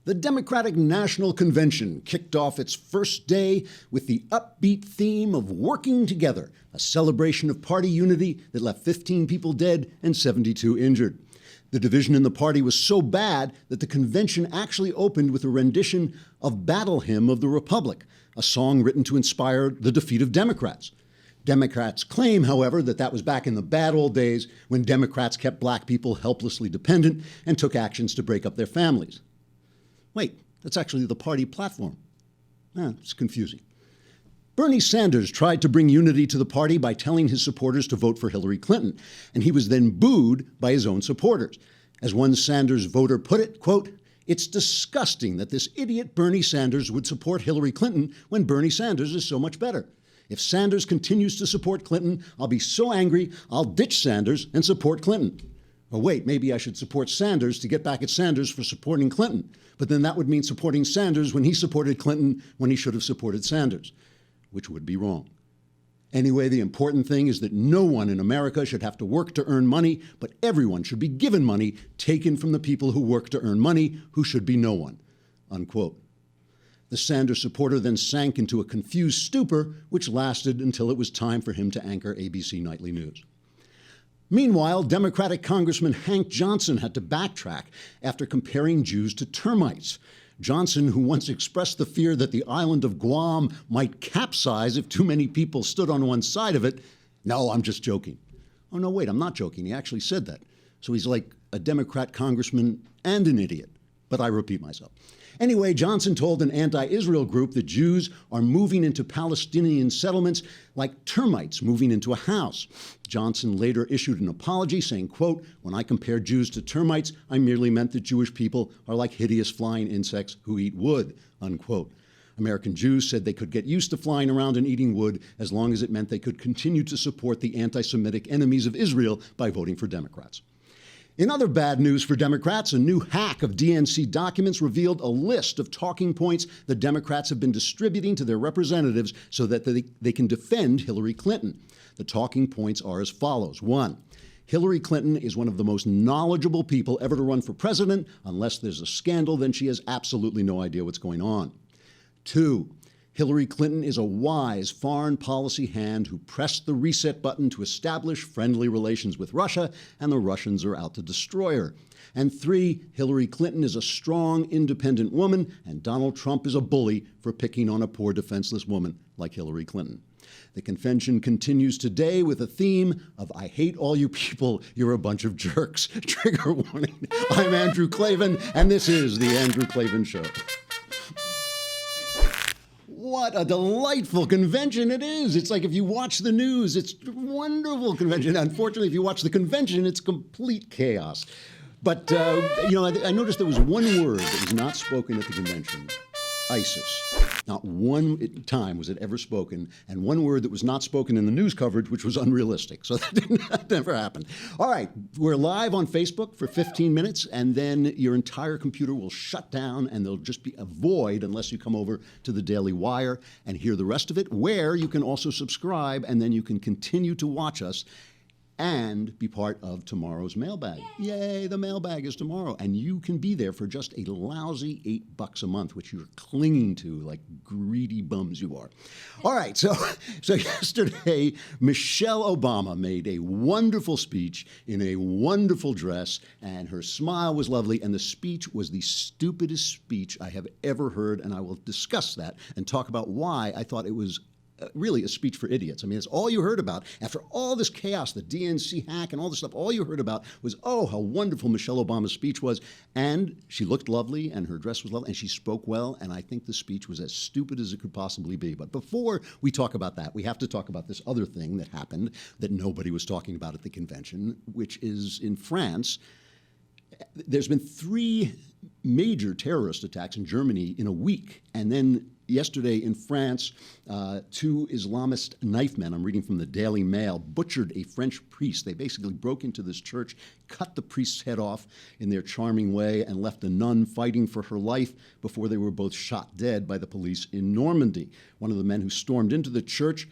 The Democratic National Convention kicked off its first day with the upbeat theme of working together, a celebration of party unity that left 15 people dead and 72 injured. The division in the party was so bad that the convention actually opened with a rendition of Battle Hymn of the Republic, a song written to inspire the defeat of Democrats. Democrats claim, however, that that was back in the bad old days when Democrats kept black people helplessly dependent and took actions to break up their families. Wait, that's actually the party platform. It's confusing. Bernie Sanders tried to bring unity to the party by telling his supporters to vote for Hillary Clinton, and he was then booed by his own supporters. As one Sanders voter put it, quote, "It's disgusting that this idiot Bernie Sanders would support Hillary Clinton when Bernie Sanders is so much better. If Sanders continues to support Clinton, I'll be so angry, I'll ditch Sanders and support Clinton. Or wait, maybe I should support Sanders to get back at Sanders for supporting Clinton. But then that would mean supporting Sanders when he supported Clinton when he should have supported Sanders, which would be wrong. Anyway, the important thing is that no one in America should have to work to earn money, but everyone should be given money taken from the people who work to earn money, who should be no one," unquote. The Sanders supporter then sank into a confused stupor, which lasted until it was time for him to anchor ABC Nightly News. Meanwhile, Democratic Congressman Hank Johnson had to backtrack after comparing Jews to termites. Johnson, who once expressed the fear that the island of Guam might capsize if too many people stood on one side of it. No, I'm just joking. Oh, no, wait, I'm not joking. He actually said that. So he's like a Democrat congressman and an idiot. But I repeat myself. Anyway, Johnson told an anti-Israel group that Jews are moving into Palestinian settlements like termites moving into a house. Johnson later issued an apology saying, quote, "When I compared Jews to termites, I merely meant that Jewish people are like hideous flying insects who eat wood," unquote. American Jews said they could get used to flying around and eating wood as long as it meant they could continue to support the anti-Semitic enemies of Israel by voting for Democrats. In other bad news for Democrats, a new hack of DNC documents revealed a list of talking points the Democrats have been distributing to their representatives so that they can defend Hillary Clinton. The talking points are as follows. 1, Hillary Clinton is one of the most knowledgeable people ever to run for president. Unless there's a scandal, then she has absolutely no idea what's going on. 2, Hillary Clinton is a wise foreign policy hand who pressed the reset button to establish friendly relations with Russia, and the Russians are out to destroy her. And 3, Hillary Clinton is a strong, independent woman, and Donald Trump is a bully for picking on a poor, defenseless woman like Hillary Clinton. The convention continues today with a theme of "I hate all you people, you're a bunch of jerks." Trigger warning. I'm Andrew Klavan, and this is The Andrew Klavan Show. What a delightful convention it is. It's like if you watch the news, it's a wonderful convention. Unfortunately, if you watch the convention, it's complete chaos. But, I noticed there was one word that was not spoken at the convention, ISIS. Not one time was it ever spoken, and one word that was not spoken in the news coverage, which was unrealistic. So that never happened. All right, we're live on Facebook for 15 minutes, and then your entire computer will shut down, and there'll just be a void unless you come over to the Daily Wire and hear the rest of it, where you can also subscribe, and then you can continue to watch us and be part of tomorrow's mailbag. Yay, the mailbag is tomorrow. And you can be there for just a lousy $8 a month, which you're clinging to like greedy bums you are. All right, so yesterday, Michelle Obama made a wonderful speech in a wonderful dress, and her smile was lovely, and the speech was the stupidest speech I have ever heard, and I will discuss that and talk about why I thought it was really a speech for idiots. I mean, it's all you heard about. After all this chaos, the DNC hack and all this stuff, all you heard about was, oh, how wonderful Michelle Obama's speech was. And she looked lovely, and her dress was lovely, and she spoke well, and I think the speech was as stupid as it could possibly be. But before we talk about that, we have to talk about this other thing that happened that nobody was talking about at the convention, which is in France. There's been 3 major terrorist attacks in Germany in a week, and then yesterday in France, 2 Islamist knife men, I'm reading from the Daily Mail, butchered a French priest. They basically broke into this church, cut the priest's head off in their charming way, and left a nun fighting for her life before they were both shot dead by the police in Normandy. One of the men who stormed into the church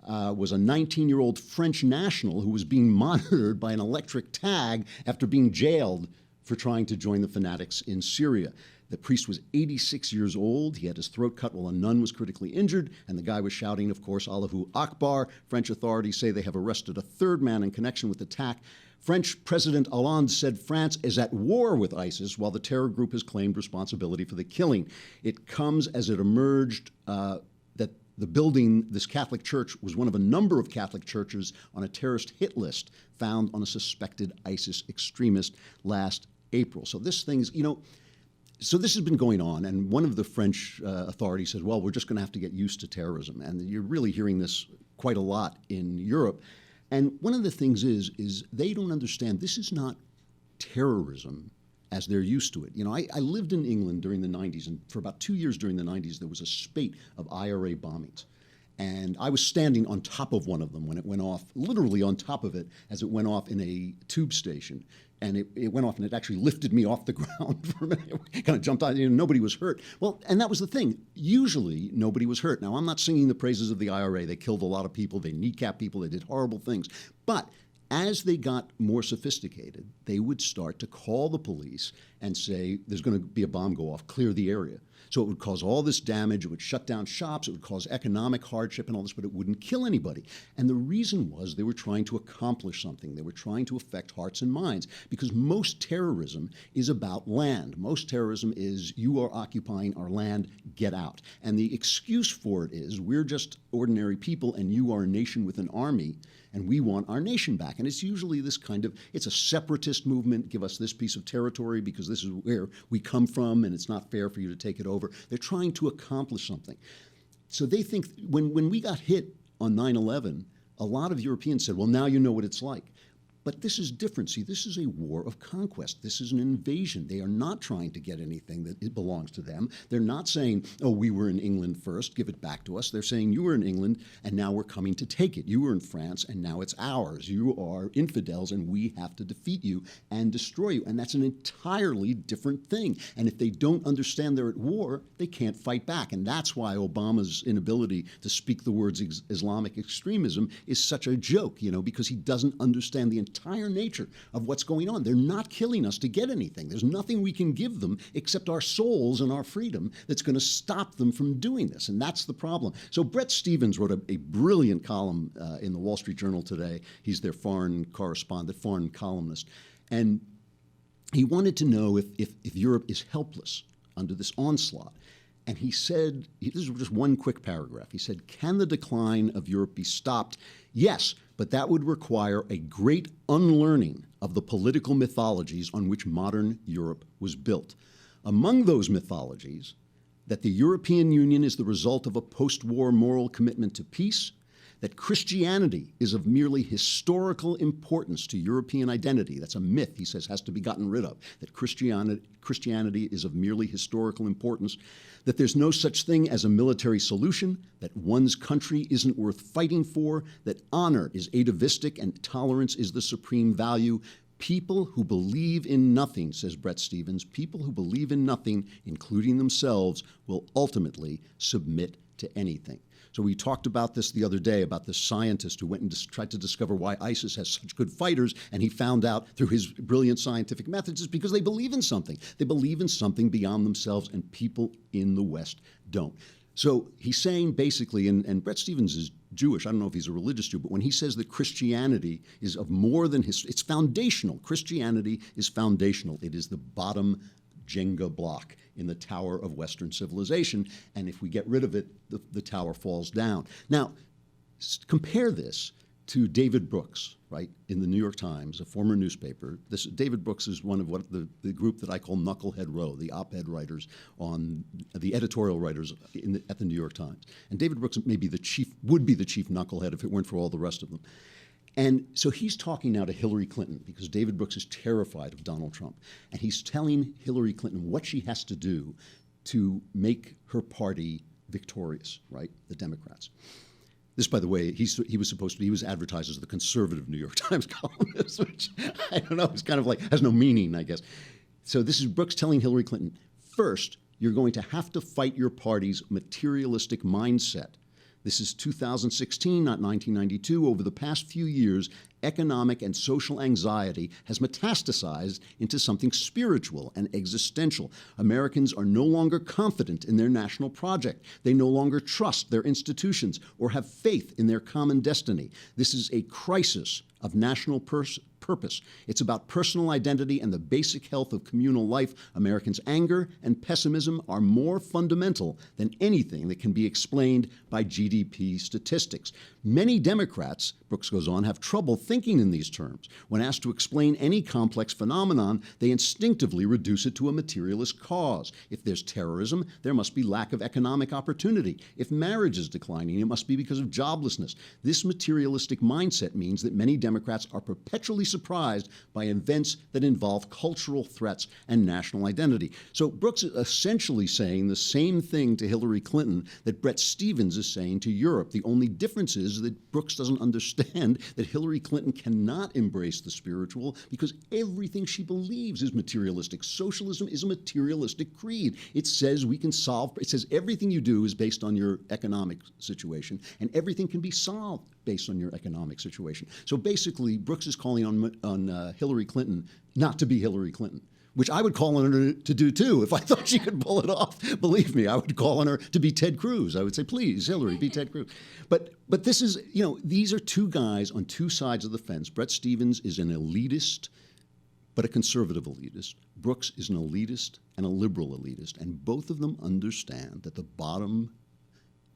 was a 19-year-old French national who was being monitored by an electric tag after being jailed for trying to join the fanatics in Syria. The priest was 86 years old. He had his throat cut while a nun was critically injured, and the guy was shouting, of course, Allahu Akbar. French authorities say they have arrested a third man in connection with the attack. French President Hollande said France is at war with ISIS, while the terror group has claimed responsibility for the killing. It comes as it emerged that the building, this Catholic church, was one of a number of Catholic churches on a terrorist hit list found on a suspected ISIS extremist last April. So this thing's, so this has been going on, and one of the French authorities says, well, we're just going to have to get used to terrorism. And you're really hearing this quite a lot in Europe. And one of the things is they don't understand this is not terrorism as they're used to it. I lived in England during the 90s, and for about 2 years during the 90s, there was a spate of IRA bombings. And I was standing on top of one of them when it went off, literally on top of it, as it went off in a tube station. And it went off, and it actually lifted me off the ground for a minute. It kind of jumped out, nobody was hurt. Well, and that was the thing. Usually, nobody was hurt. Now, I'm not singing the praises of the IRA. They killed a lot of people. They kneecapped people. They did horrible things. But as they got more sophisticated, they would start to call the police and say, there's going to be a bomb go off, clear the area. So it would cause all this damage, it would shut down shops, it would cause economic hardship and all this, but it wouldn't kill anybody. And the reason was they were trying to accomplish something. They were trying to affect hearts and minds, because most terrorism is about land. Most terrorism is, you are occupying our land, get out. And the excuse for it is, we're just ordinary people and you are a nation with an army, and we want our nation back. And it's usually this kind of, it's a separatist movement, give us this piece of territory because this is where we come from and it's not fair for you to take it over. They're trying to accomplish something. So they think, when we got hit on 9/11, a lot of Europeans said, well, now you know what it's like. But this is different. See, this is a war of conquest. This is an invasion. They are not trying to get anything that it belongs to them. They're not saying, oh, we were in England first, give it back to us. They're saying, you were in England, and now we're coming to take it. You were in France, and now it's ours. You are infidels, and we have to defeat you and destroy you. And that's an entirely different thing. And if they don't understand they're at war, they can't fight back. And that's why Obama's inability to speak the words Islamic extremism is such a joke, because he doesn't understand the entire nature of what's going on. They're not killing us to get anything. There's nothing we can give them except our souls and our freedom that's going to stop them from doing this. And that's the problem. So Bret Stephens wrote a brilliant column in the Wall Street Journal today. He's their foreign correspondent, foreign columnist. And he wanted to know if Europe is helpless under this onslaught. And he said, this is just one quick paragraph. He said, can the decline of Europe be stopped? Yes, but that would require a great unlearning of the political mythologies on which modern Europe was built. Among those mythologies, that the European Union is the result of a post-war moral commitment to peace, that Christianity is of merely historical importance to European identity. That's a myth, he says, has to be gotten rid of, that Christianity is of merely historical importance, that there's no such thing as a military solution, that one's country isn't worth fighting for, that honor is atavistic and tolerance is the supreme value. People who believe in nothing, says Bret Stephens, people who believe in nothing, including themselves, will ultimately submit to anything. So we talked about this the other day, about this scientist who went and tried to discover why ISIS has such good fighters, and he found out through his brilliant scientific methods it's because they believe in something. They believe in something beyond themselves, and people in the West don't. So he's saying basically, and Bret Stephens is Jewish, I don't know if he's a religious Jew, but when he says that Christianity is of more than it's foundational. Christianity is foundational. It is the bottom Jenga block in the tower of Western civilization, and if we get rid of it, the tower falls down. Now, compare this to David Brooks, right, in the New York Times, a former newspaper. David Brooks is one of what the group that I call Knucklehead Row, the op-ed writers the editorial writers at the New York Times. And David Brooks would be the chief knucklehead if it weren't for all the rest of them. And so he's talking now to Hillary Clinton because David Brooks is terrified of Donald Trump. And he's telling Hillary Clinton what she has to do to make her party victorious, right, the Democrats. This, by the way, he was advertised as the conservative New York Times columnist, which I don't know, it's kind of like, has no meaning, I guess. So this is Brooks telling Hillary Clinton, first, you're going to have to fight your party's materialistic mindset. This is 2016, not 1992. Over the past few years, economic and social anxiety has metastasized into something spiritual and existential. Americans are no longer confident in their national project. They no longer trust their institutions or have faith in their common destiny. This is a crisis of national purpose. It's about personal identity and the basic health of communal life. Americans' anger and pessimism are more fundamental than anything that can be explained by GDP statistics. Many Democrats, Brooks goes on, have trouble thinking in these terms. When asked to explain any complex phenomenon, they instinctively reduce it to a materialist cause. If there's terrorism, there must be lack of economic opportunity. If marriage is declining, it must be because of joblessness. This materialistic mindset means that many Democrats are perpetually surprised by events that involve cultural threats and national identity. So Brooks is essentially saying the same thing to Hillary Clinton that Bret Stephens is saying to Europe. The only difference is that Brooks doesn't understand that Hillary Clinton cannot embrace the spiritual because everything she believes is materialistic. Socialism is a materialistic creed. It says we can solve, it says everything you do is based on your economic situation, and everything can be solved based on your economic situation. So basically, Brooks is calling on Hillary Clinton not to be Hillary Clinton, which I would call on her to do too. If I thought she could pull it off, believe me, I would call on her to be Ted Cruz. I would say, please, Hillary, be Ted Cruz. But this is, these are two guys on two sides of the fence. Bret Stephens is an elitist, but a conservative elitist. Brooks is an elitist and a liberal elitist. And both of them understand that the bottom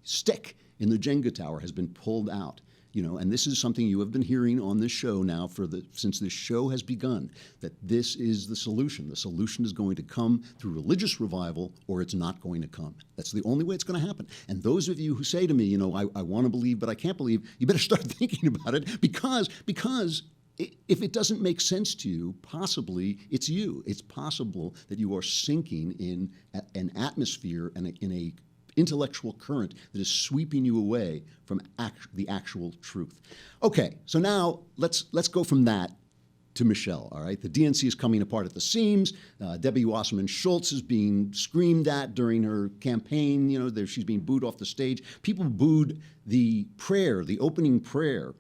stick in the Jenga tower has been pulled out. And this is something you have been hearing on this show now since this show has begun, that this is the solution. The solution is going to come through religious revival, or it's not going to come. That's the only way it's going to happen. And those of you who say to me, I want to believe, but I can't believe, you better start thinking about it because if it doesn't make sense to you, possibly it's you. It's possible that you are sinking in an atmosphere and in a intellectual current that is sweeping you away from the actual truth. Okay, so now let's go from that to Michelle, all right? The DNC is coming apart at the seams. Debbie Wasserman Schultz is being screamed at during her campaign. She's being booed off the stage. People booed the opening prayer,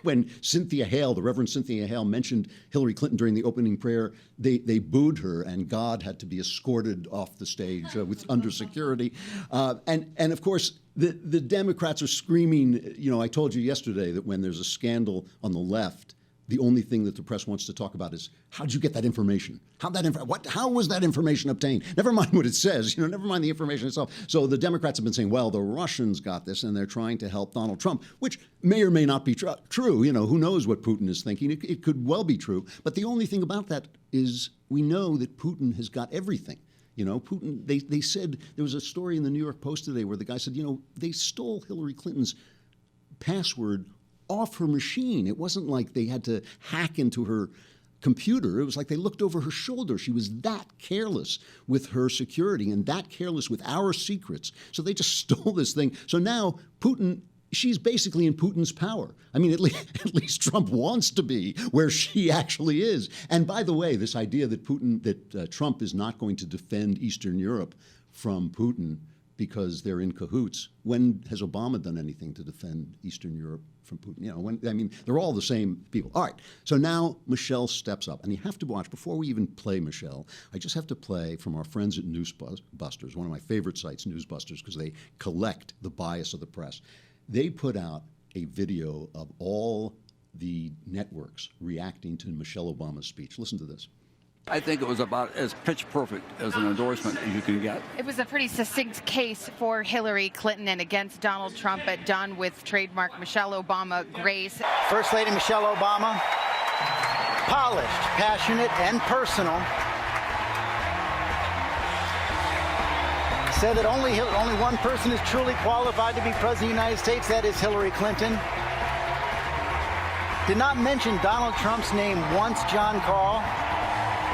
when Cynthia Hale, the Reverend Cynthia Hale, mentioned Hillary Clinton during the opening prayer. They booed her, and God had to be escorted off the stage under security. And of course, the Democrats are screaming. I told you yesterday that when there's a scandal on the left, the only thing that the press wants to talk about is, how'd you get that information? How was that information obtained? Never mind what it says, never mind the information itself. So the Democrats have been saying, well, the Russians got this, and they're trying to help Donald Trump, which may or may not be true. Who knows what Putin is thinking? It could well be true. But the only thing about that is we know that Putin has got everything. Putin, they said, there was a story in the New York Post today where the guy said, they stole Hillary Clinton's password off her machine. It wasn't like they had to hack into her computer. It was like they looked over her shoulder. She was that careless with her security and that careless with our secrets. So they just stole this thing. So now Putin, she's basically in Putin's power. I mean, at least Trump wants to be where she actually is. And by the way, this idea that Trump is not going to defend Eastern Europe from Putin because they're in cahoots. When has Obama done anything to defend Eastern Europe from Putin? They're all the same people. All right, so now Michelle steps up. And you have to watch, before we even play Michelle, I just have to play from our friends at Newsbusters, one of my favorite sites, Newsbusters, because they collect the bias of the press. They put out a video of all the networks reacting to Michelle Obama's speech. Listen to this. I think it was about as pitch perfect as an endorsement as you can get. It was a pretty succinct case for Hillary Clinton and against Donald Trump, but done with trademark Michelle Obama grace. First Lady Michelle Obama, polished, passionate, and personal, said that only one person is truly qualified to be President of the United States, that is Hillary Clinton. Did not mention Donald Trump's name once, John Call.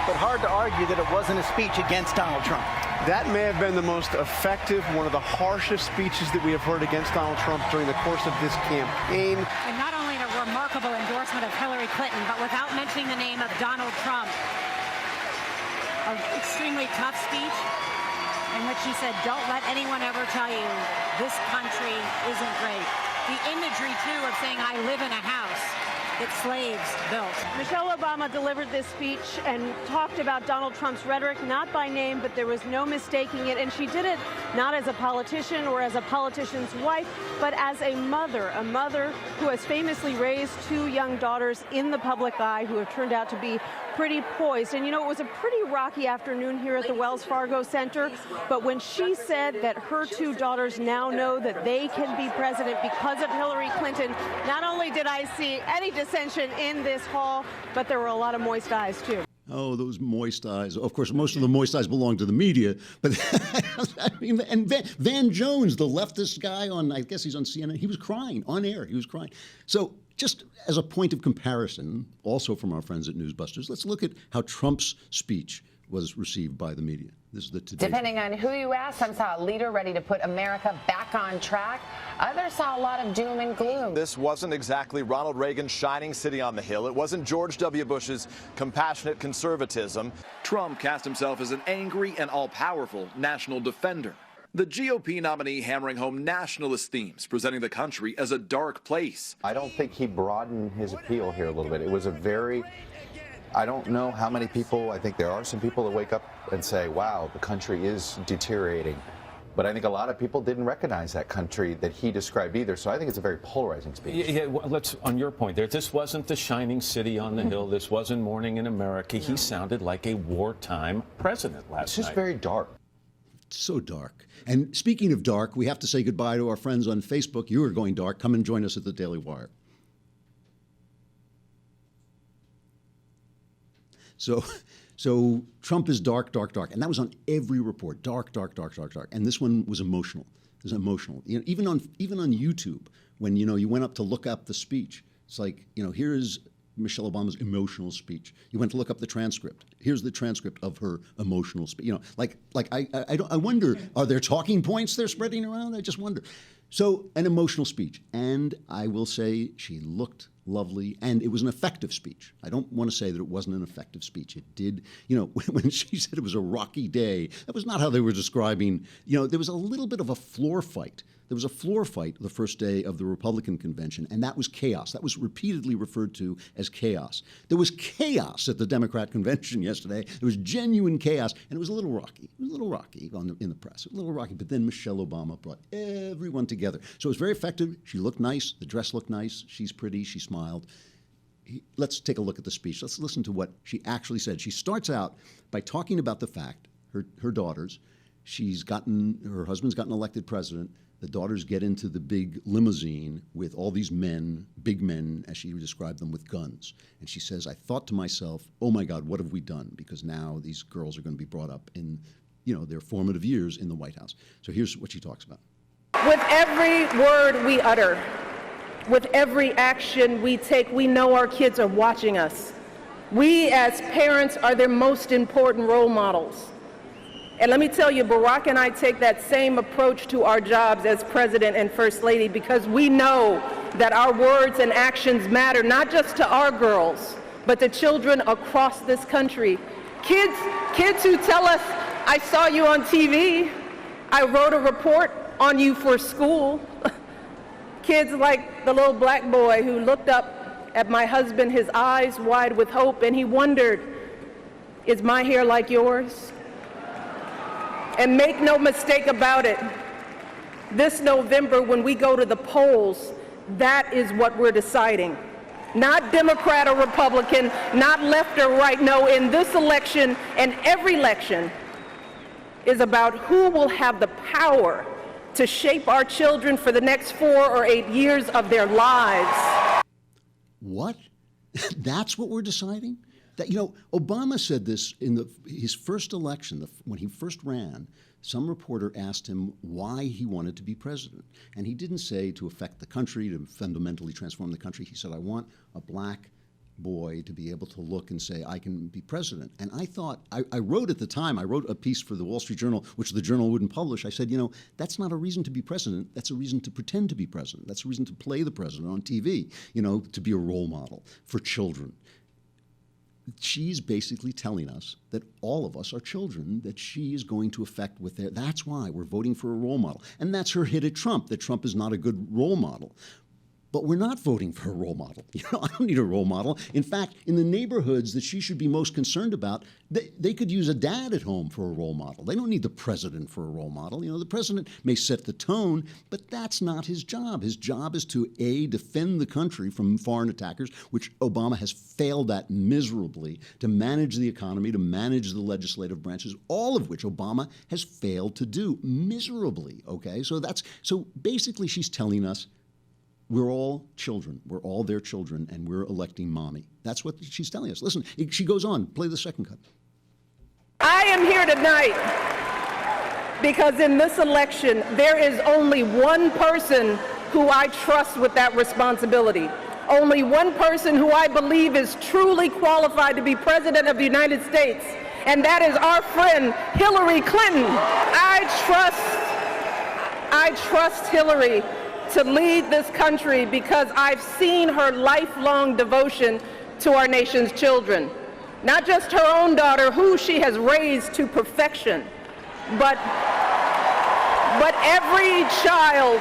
But hard to argue that it wasn't a speech against Donald Trump. That may have been the most effective, one of the harshest speeches that we have heard against Donald Trump during the course of this campaign. And not only a remarkable endorsement of Hillary Clinton, but without mentioning the name of Donald Trump. An extremely tough speech in which she said, don't let anyone ever tell you this country isn't great. The imagery, too, of saying, I live in a house. that slaves built. Michelle Obama delivered this speech and talked about Donald Trump's rhetoric, not by name, but there was no mistaking it. And she did it not as a politician or as a politician's wife, but as a mother who has famously raised two young daughters in the public eye who have turned out to be pretty poised. And, you know, it was a pretty rocky afternoon here at the Wells Fargo Center. But when she said that her two daughters now know that they can be president because of Hillary Clinton, not only did I see any dissension in this hall, but there were a lot of moist eyes, too. Oh, those moist eyes. Of course, most of the moist eyes belong to the media. But I mean, and Van Jones, the leftist guy on, I guess he's on CNN, he was crying on air. He was crying. So just as a point of comparison, also from our friends at Newsbusters, let's look at how Trump's speech was received by the media. This is the Today. Depending on who you ask, some saw a leader ready to put America back on track. Others saw a lot of doom and gloom. This wasn't exactly Ronald Reagan's shining city on the hill. It wasn't George W. Bush's compassionate conservatism. Trump cast himself as an angry and all-powerful national defender. The GOP nominee hammering home nationalist themes, presenting the country as a dark place. I don't think he broadened his appeal here a little bit. It was a very... I don't know how many people, I think there are some people that wake up and say, wow, the country is deteriorating. But I think a lot of people didn't recognize that country that he described either. So I think it's a very polarizing speech. Yeah, well, let's, on your point there, this wasn't the shining city on the hill. This wasn't Morning in America. He sounded like a wartime president last night. It's just very dark. So dark. And speaking of dark, we have to say goodbye to our friends on Facebook. You are going dark. Come and join us at the Daily Wire. So Trump is dark, dark, dark. And that was on every report. Dark, dark, dark, dark, dark. And this one was emotional. It was emotional. You know, even on YouTube, when, you know, you went up to look up the speech, it's like, you know, here is Michelle Obama's emotional speech. You went to look up the transcript. Here's the transcript of her emotional speech. You know, I wonder, are there talking points they're spreading around? I just wonder. So an emotional speech. And I will say she looked lovely, and it was an effective speech. I don't want to say that it wasn't an effective speech. It did, you know, when she said it was a rocky day, that was not how they were describing, you know, there was a little bit of a floor fight. There was a floor fight the first day of the Republican convention, and that was chaos. That was repeatedly referred to as chaos. There was chaos at the Democrat convention yesterday. There was genuine chaos, and it was a little rocky. It was a little rocky in the press. It was a little rocky, but then Michelle Obama brought everyone together. So it was very effective. She looked nice. The dress looked nice. She's pretty. She smiled. Let's take a look at the speech. Let's listen to what she actually said. She starts out by talking about the fact, her daughters, her husband's gotten elected president. The daughters get into the big limousine with all these men, big men, as she described them, with guns. And she says, I thought to myself, oh my God, what have we done? Because now these girls are going to be brought up in, you know, their formative years in the White House. So here's what she talks about. With every word we utter, with every action we take, we know our kids are watching us. We as parents are their most important role models. And let me tell you, Barack and I take that same approach to our jobs as President and First Lady, because we know that our words and actions matter, not just to our girls, but to children across this country. Kids who tell us, I saw you on TV, I wrote a report on you for school. Kids like the little black boy who looked up at my husband, his eyes wide with hope, and he wondered, is my hair like yours? And make no mistake about it, this November when we go to the polls, that is what we're deciding. Not Democrat or Republican, not left or right. No, in this election and every election is about who will have the power to shape our children for the next 4 or 8 years of their lives. What? That's what we're deciding? That, you know, Obama said this in his first election, when he first ran. Some reporter asked him why he wanted to be president. And he didn't say to affect the country, to fundamentally transform the country. He said, I want a black boy to be able to look and say, I can be president. And I thought, I wrote at the time, I wrote a piece for the Wall Street Journal, which the Journal wouldn't publish. I said, you know, that's not a reason to be president. That's a reason to pretend to be president. That's a reason to play the president on TV, you know, to be a role model for children. She's basically telling us that all of us are children, that she is going to affect with their, that's why we're voting for a role model. And that's her hit at Trump, that Trump is not a good role model. But we're not voting for a role model. I don't need a role model. In fact, in the neighborhoods that she should be most concerned about, they could use a dad at home for a role model. They don't need the president for a role model. The president may set the tone, but that's not his job. His job is to, A, defend the country from foreign attackers, which Obama has failed at miserably, to manage the economy, to manage the legislative branches, all of which Obama has failed to do miserably, okay? So basically she's telling us, we're all children. We're all their children, and we're electing mommy. That's what she's telling us. Listen, she goes on. Play the second cut. I am here tonight because in this election, there is only one person who I trust with that responsibility. Only one person who I believe is truly qualified to be President of the United States, and that is our friend Hillary Clinton. I trust Hillary to lead this country because I've seen her lifelong devotion to our nation's children. Not just her own daughter, who she has raised to perfection, but every child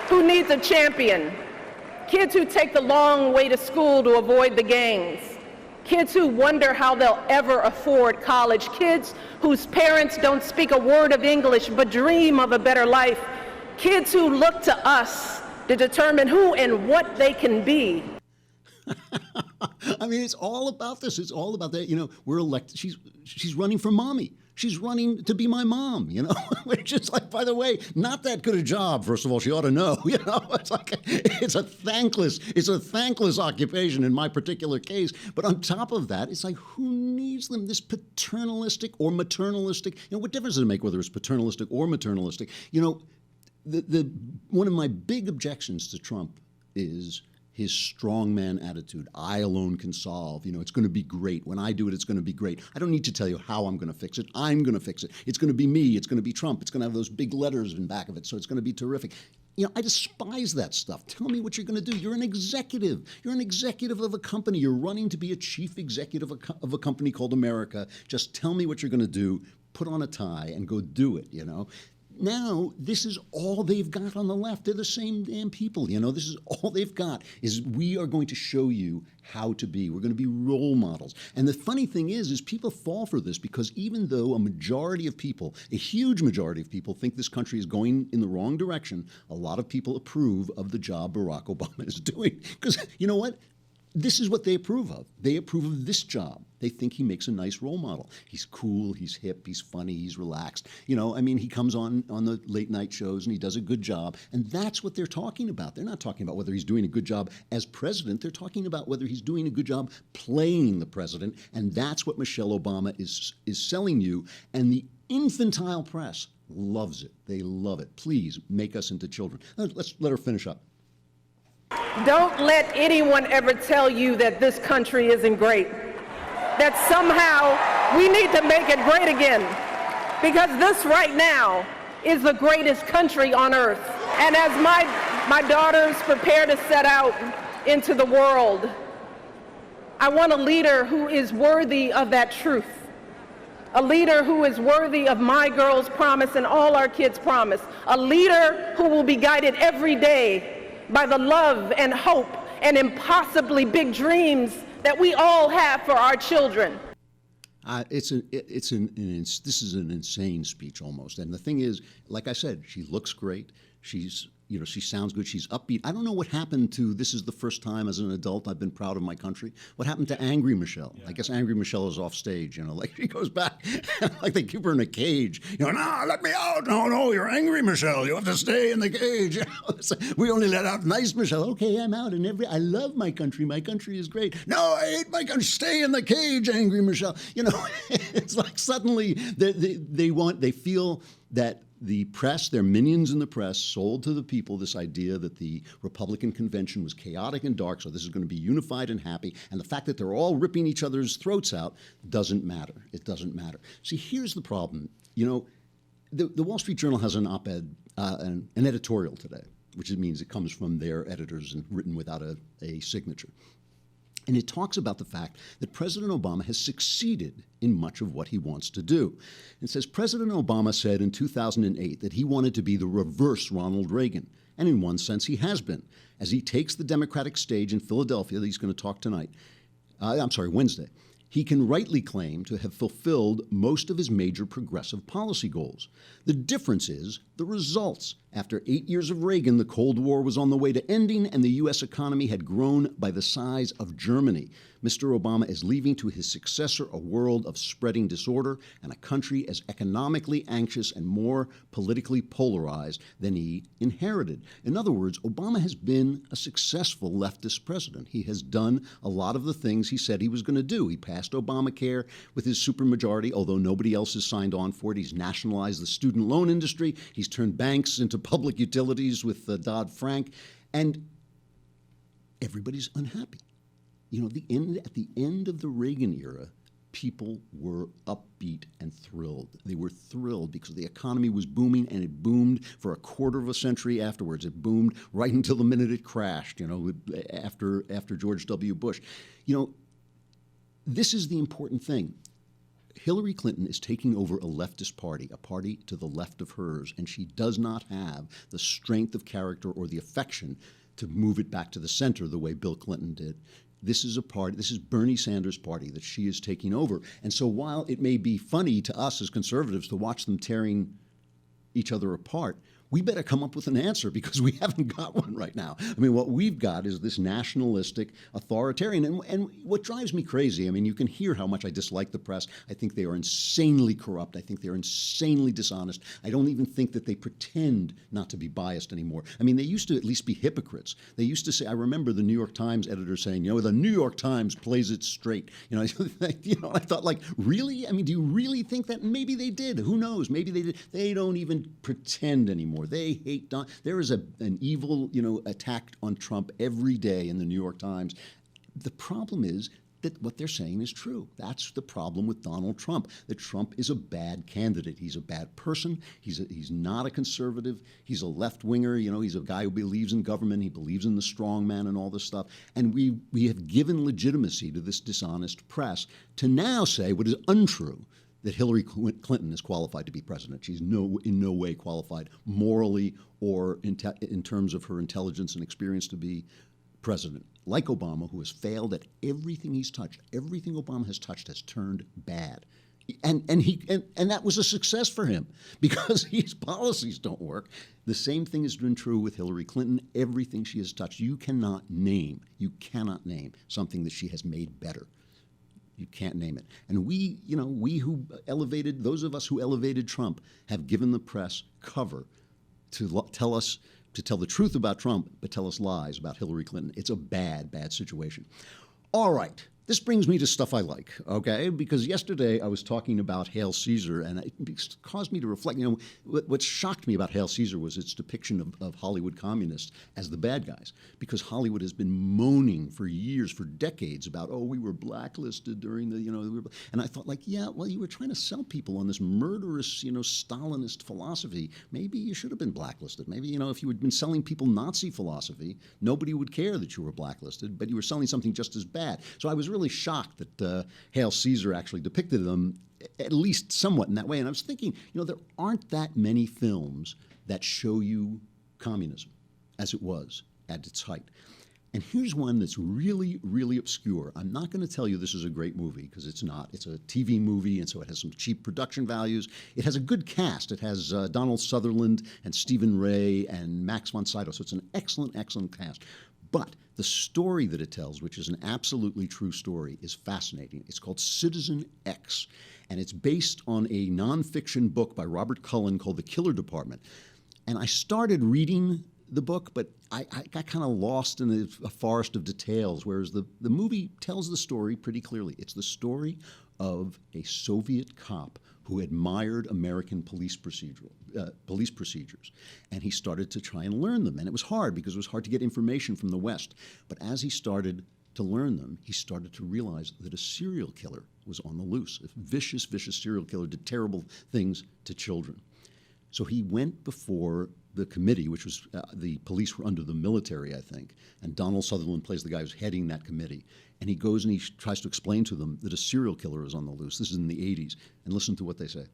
who needs a champion. Kids who take the long way to school to avoid the gangs. Kids who wonder how they'll ever afford college. Kids whose parents don't speak a word of English but dream of a better life. Kids who look to us to determine who and what they can be. I mean, it's all about this. It's all about that. We're elected. She's running for mommy. She's running to be my mom, which is like, by the way, not that good a job. First of all, she ought to know, it's a thankless occupation in my particular case. But on top of that, it's like, who needs them? This paternalistic or maternalistic, what difference does it make whether it's paternalistic or maternalistic? One of my big objections to Trump is his strongman attitude. I alone can solve. It's going to be great. When I do it, it's going to be great. I don't need to tell you how I'm going to fix it. I'm going to fix it. It's going to be me. It's going to be Trump. It's going to have those big letters in back of it, so it's going to be terrific. I despise that stuff. Tell me what you're going to do. You're an executive. You're an executive of a company. You're running to be a chief executive of a company called America. Just tell me what you're going to do. Put on a tie and go do it, Now, this is all they've got on the left. They're the same damn people, This is all they've got, is we are going to show you how to be. We're going to be role models. And the funny thing is people fall for this because even though a huge majority of people think this country is going in the wrong direction, a lot of people approve of the job Barack Obama is doing. Because you know what? This is what they approve of. They approve of this job. They think he makes a nice role model. He's cool, he's hip, he's funny, he's relaxed. He comes on the late night shows and he does a good job. And that's what they're talking about. They're not talking about whether he's doing a good job as president. They're talking about whether he's doing a good job playing the president. And that's what Michelle Obama is selling you. And the infantile press loves it. They love it. Please make us into children. Let's let her finish up. Don't let anyone ever tell you that this country isn't great, that somehow we need to make it great again, because this right now is the greatest country on earth. And as my daughters prepare to set out into the world, I want a leader who is worthy of that truth, a leader who is worthy of my girls' promise and all our kids' promise, a leader who will be guided every day by the love and hope and impossibly big dreams that we all have for our children. This is an insane speech almost. And the thing is, like I said, she looks great. She sounds good. She's upbeat. I don't know what happened to, this is the first time as an adult I've been proud of my country. What happened to Angry Michelle? Yeah. I guess Angry Michelle is off stage, she goes back, like they keep her in a cage. No, let me out. No, you're Angry Michelle. You have to stay in the cage. We only let out nice Michelle. Okay, I'm out. I love my country. My country is great. No, I hate my country. Stay in the cage, Angry Michelle. It's like suddenly they feel that the press, their minions in the press, sold to the people this idea that the Republican convention was chaotic and dark, so this is going to be unified and happy, and the fact that they're all ripping each other's throats out doesn't matter. It doesn't matter. See, here's the problem. The Wall Street Journal has an op-ed, an editorial today, which means it comes from their editors and written without a signature. And it talks about the fact that President Obama has succeeded in much of what he wants to do. It says President Obama said in 2008 that he wanted to be the reverse Ronald Reagan. And in one sense, he has been. As he takes the Democratic stage in Philadelphia, that he's going to talk tonight, Wednesday, he can rightly claim to have fulfilled most of his major progressive policy goals. The difference is the results. After 8 years of Reagan, the Cold War was on the way to ending, and the U.S. economy had grown by the size of Germany. Mr. Obama is leaving to his successor a world of spreading disorder and a country as economically anxious and more politically polarized than he inherited. In other words, Obama has been a successful leftist president. He has done a lot of the things he said he was going to do. He passed Obamacare with his supermajority, although nobody else has signed on for it. He's nationalized the student loan industry. He's turned banks into public utilities with Dodd-Frank. And everybody's unhappy. You know, at the end of the Reagan era, people were upbeat and thrilled. They were thrilled because the economy was booming, and it boomed for a quarter of a century afterwards. It boomed right until the minute it crashed, you know, after George W. Bush. You know, this is the important thing. Hillary Clinton is taking over a leftist party, a party to the left of hers, and she does not have the strength of character or the affection to move it back to the center the way Bill Clinton did. This is Bernie Sanders' party that she is taking over. And so while it may be funny to us as conservatives to watch them tearing each other apart, we better come up with an answer because we haven't got one right now. I mean, what we've got is this nationalistic authoritarian. And what drives me crazy, I mean, you can hear how much I dislike the press. I think they are insanely corrupt. I think they're insanely dishonest. I don't even think that they pretend not to be biased anymore. I mean, they used to at least be hypocrites. They used to say, I remember the New York Times editor saying, you know, the New York Times plays it straight. You know, I thought, like, really? I mean, do you really think that? Maybe they did. Who knows? Maybe they did. They don't even pretend anymore. They hate Don. There is an evil, you know, attack on Trump every day in the New York Times. The problem is that what they're saying is true. That's the problem with Donald Trump, that Trump is a bad candidate. He's a bad person. He's not a conservative. He's a left-winger. You know, he's a guy who believes in government. He believes in the strong man and all this stuff. And we have given legitimacy to this dishonest press to now say what is untrue, that Hillary Clinton is qualified to be president. She's in no way qualified morally or in terms of her intelligence and experience to be president. Like Obama, who has failed at everything he's touched. Everything Obama has touched has turned bad. And that was a success for him because his policies don't work. The same thing has been true with Hillary Clinton. Everything she has touched, you cannot name something that she has made better. You can't name it. And those of us who elevated Trump have given the press cover to tell the truth about Trump, but tell us lies about Hillary Clinton. It's a bad, bad situation. All right. This brings me to stuff I like, okay? Because yesterday I was talking about Hail Caesar, and it caused me to reflect. You know, what shocked me about Hail Caesar was its depiction of Hollywood communists as the bad guys, because Hollywood has been moaning for years, for decades, about, oh, we were blacklisted during the, and I thought, like, yeah, well, you were trying to sell people on this murderous, Stalinist philosophy. Maybe you should have been blacklisted. Maybe, if you had been selling people Nazi philosophy, nobody would care that you were blacklisted, but you were selling something just as bad. So I was really shocked that Hail Caesar actually depicted them at least somewhat in that way. And I was thinking, there aren't that many films that show you communism as it was at its height. And here's one that's really, really obscure. I'm not going to tell you this is a great movie, because it's not. It's a TV movie, and so it has some cheap production values. It has a good cast. It has Donald Sutherland and Stephen Ray and Max von Sydow. So it's an excellent, excellent cast. But the story that it tells, which is an absolutely true story, is fascinating. It's called Citizen X, and it's based on a nonfiction book by Robert Cullen called The Killer Department. And I started reading the book, but I got kind of lost in a forest of details, whereas the movie tells the story pretty clearly. It's the story of a Soviet cop who admired American police procedures, and he started to try and learn them. And it was hard, because it was hard to get information from the West. But as he started to learn them, he started to realize that a serial killer was on the loose. A vicious, vicious serial killer did terrible things to children. So he went before the committee, which was the police were under the military, I think, and Donald Sutherland plays the guy who's heading that committee. And he goes and he tries to explain to them that a serial killer is on the loose. This is in the 80s. And listen to what they say.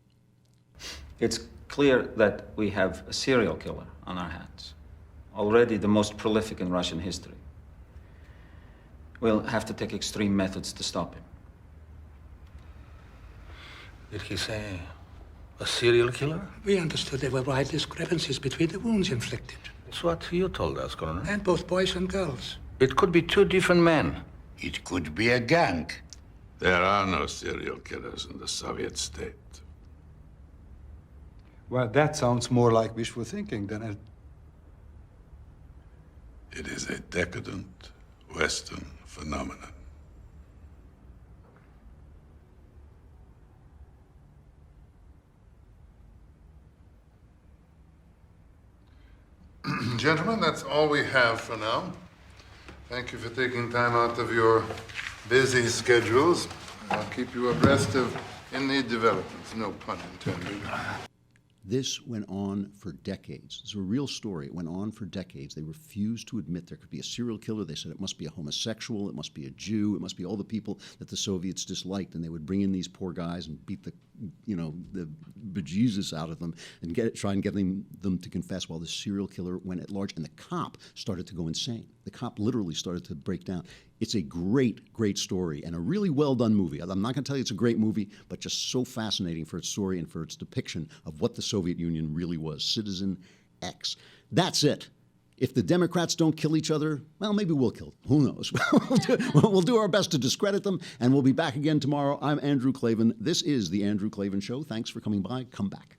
It's clear that we have a serial killer on our hands, already the most prolific in Russian history. We'll have to take extreme methods to stop him. Did he say a serial killer? We understood there were wide discrepancies between the wounds inflicted. That's what you told us, Colonel. And both boys and girls. It could be two different men. It could be a gang. There are no serial killers in the Soviet state. Well, that sounds more like wishful thinking than a... It is a decadent Western phenomenon. Gentlemen, that's all we have for now. Thank you for taking time out of your busy schedules. I'll keep you abreast of any developments, no pun intended. This went on for decades. It's a real story. It went on for decades. They refused to admit there could be a serial killer. They said it must be a homosexual, it must be a Jew, it must be all the people that the Soviets disliked. And they would bring in these poor guys and beat the bejesus out of them and try and get them to confess while the serial killer went at large. And the cop started to go insane. The cop literally started to break down. It's a great, great story and a really well-done movie. I'm not going to tell you it's a great movie, but just so fascinating for its story and for its depiction of what the Soviet Union really was. Citizen X. That's it. If the Democrats don't kill each other, well, maybe we'll kill them. Who knows? We'll do our best to discredit them, and we'll be back again tomorrow. I'm Andrew Klavan. This is The Andrew Klavan Show. Thanks for coming by. Come back.